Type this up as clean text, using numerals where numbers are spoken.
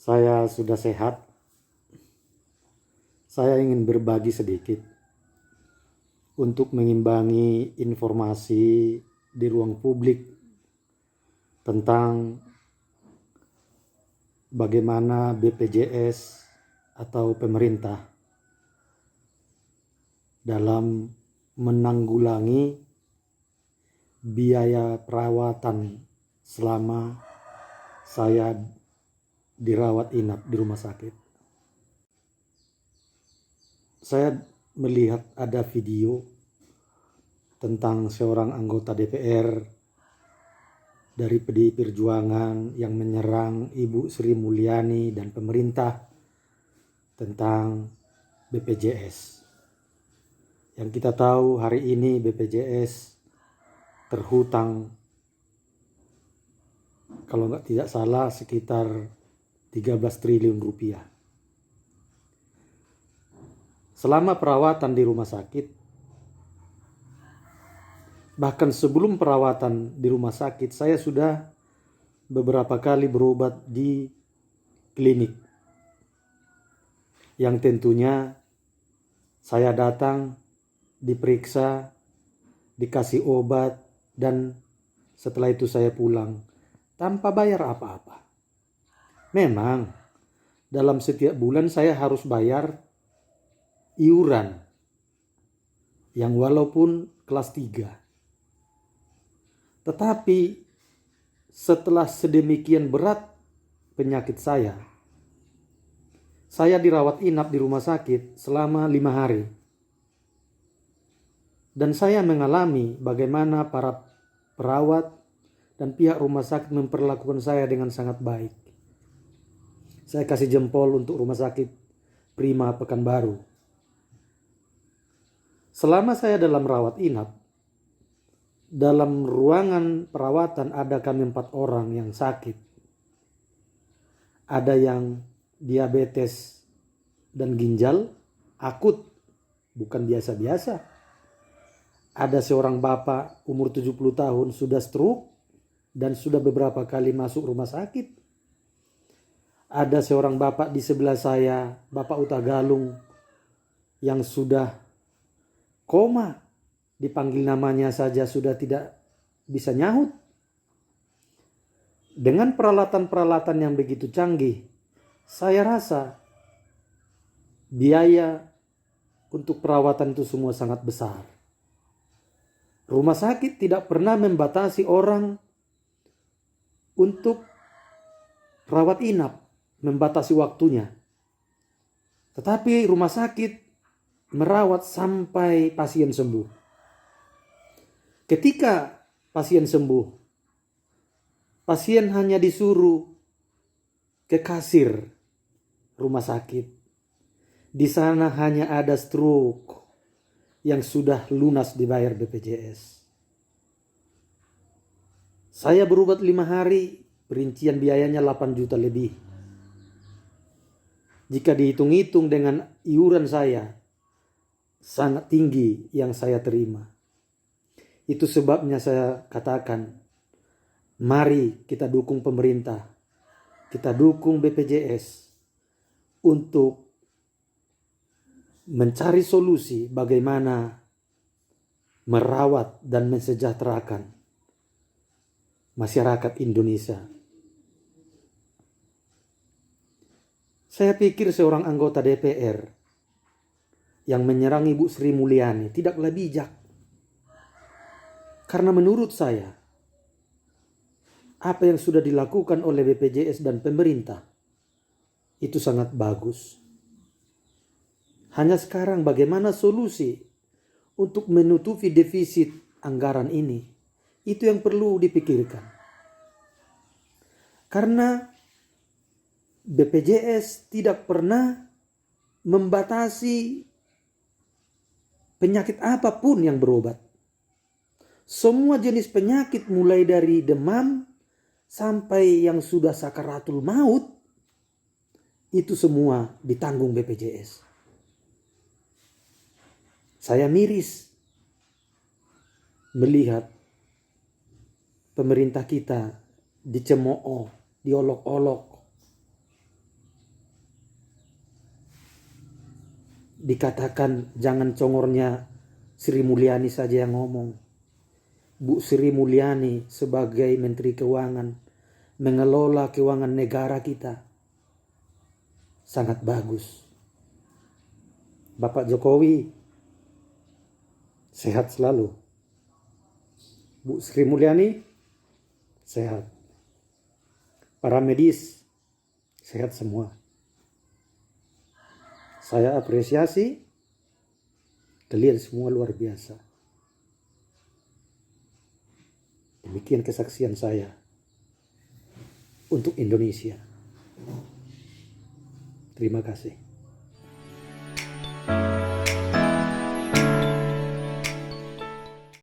Saya sudah sehat. Saya ingin berbagi sedikit untuk mengimbangi informasi di ruang publik tentang bagaimana BPJS atau pemerintah dalam menanggulangi biaya perawatan selama saya dirawat inap di rumah sakit. Saya melihat ada video tentang seorang anggota DPR dari PDI Perjuangan yang menyerang Ibu Sri Mulyani dan pemerintah tentang BPJS. Yang kita tahu hari ini BPJS terhutang, kalau tidak salah, sekitar 13 triliun rupiah. Selama perawatan di rumah sakit, bahkan sebelum perawatan di rumah sakit, saya sudah beberapa kali berobat di klinik. Yang tentunya saya datang, diperiksa, dikasih obat, dan setelah itu saya pulang tanpa bayar apa-apa. Memang dalam setiap bulan saya harus bayar iuran yang walaupun kelas 3. Tetapi setelah sedemikian berat penyakit saya dirawat inap di rumah sakit selama 5 hari. Dan saya mengalami bagaimana para perawat dan pihak rumah sakit memperlakukan saya dengan sangat baik. Saya kasih jempol untuk rumah sakit Prima Pekanbaru. Selama saya dalam rawat inap, dalam ruangan perawatan ada kami 4 orang yang sakit. Ada yang diabetes dan ginjal akut, bukan biasa-biasa. Ada seorang bapak umur 70 tahun sudah stroke dan sudah beberapa kali masuk rumah sakit. Ada seorang bapak di sebelah saya, Bapak Utagalung, yang sudah koma. Dipanggil namanya saja sudah tidak bisa nyahut. Dengan peralatan-peralatan yang begitu canggih, saya rasa biaya untuk perawatan itu semua sangat besar. Rumah sakit tidak pernah membatasi orang untuk rawat inap, membatasi waktunya. Tetapi rumah sakit merawat sampai pasien sembuh. Ketika pasien sembuh, pasien hanya disuruh ke kasir rumah sakit. Di sana hanya ada stroke yang sudah lunas dibayar BPJS. Saya berobat 5 hari, perincian biayanya 8 juta lebih. Jika dihitung-hitung dengan iuran saya, sangat tinggi yang saya terima. Itu sebabnya saya katakan, mari kita dukung pemerintah, kita dukung BPJS untuk mencari solusi bagaimana merawat dan mensejahterakan masyarakat Indonesia. Saya pikir seorang anggota DPR yang menyerang Ibu Sri Mulyani tidaklah bijak. Karena menurut saya, apa yang sudah dilakukan oleh BPJS dan pemerintah itu sangat bagus. Hanya sekarang bagaimana solusi untuk menutupi defisit anggaran ini, itu yang perlu dipikirkan. Karena BPJS tidak pernah membatasi penyakit apapun yang berobat. Semua jenis penyakit mulai dari demam sampai yang sudah sakaratul maut, itu semua ditanggung BPJS. Saya miris melihat pemerintah kita dicemooh, diolok-olok dikatakan jangan congornya Sri Mulyani saja yang ngomong. Bu Sri Mulyani sebagai Menteri Keuangan mengelola keuangan negara kita sangat bagus. Bapak Jokowi sehat selalu. Bu Sri Mulyani sehat. Para medis sehat semua. Saya apresiasi, kalian semua luar biasa. Demikian kesaksian saya untuk Indonesia. Terima kasih.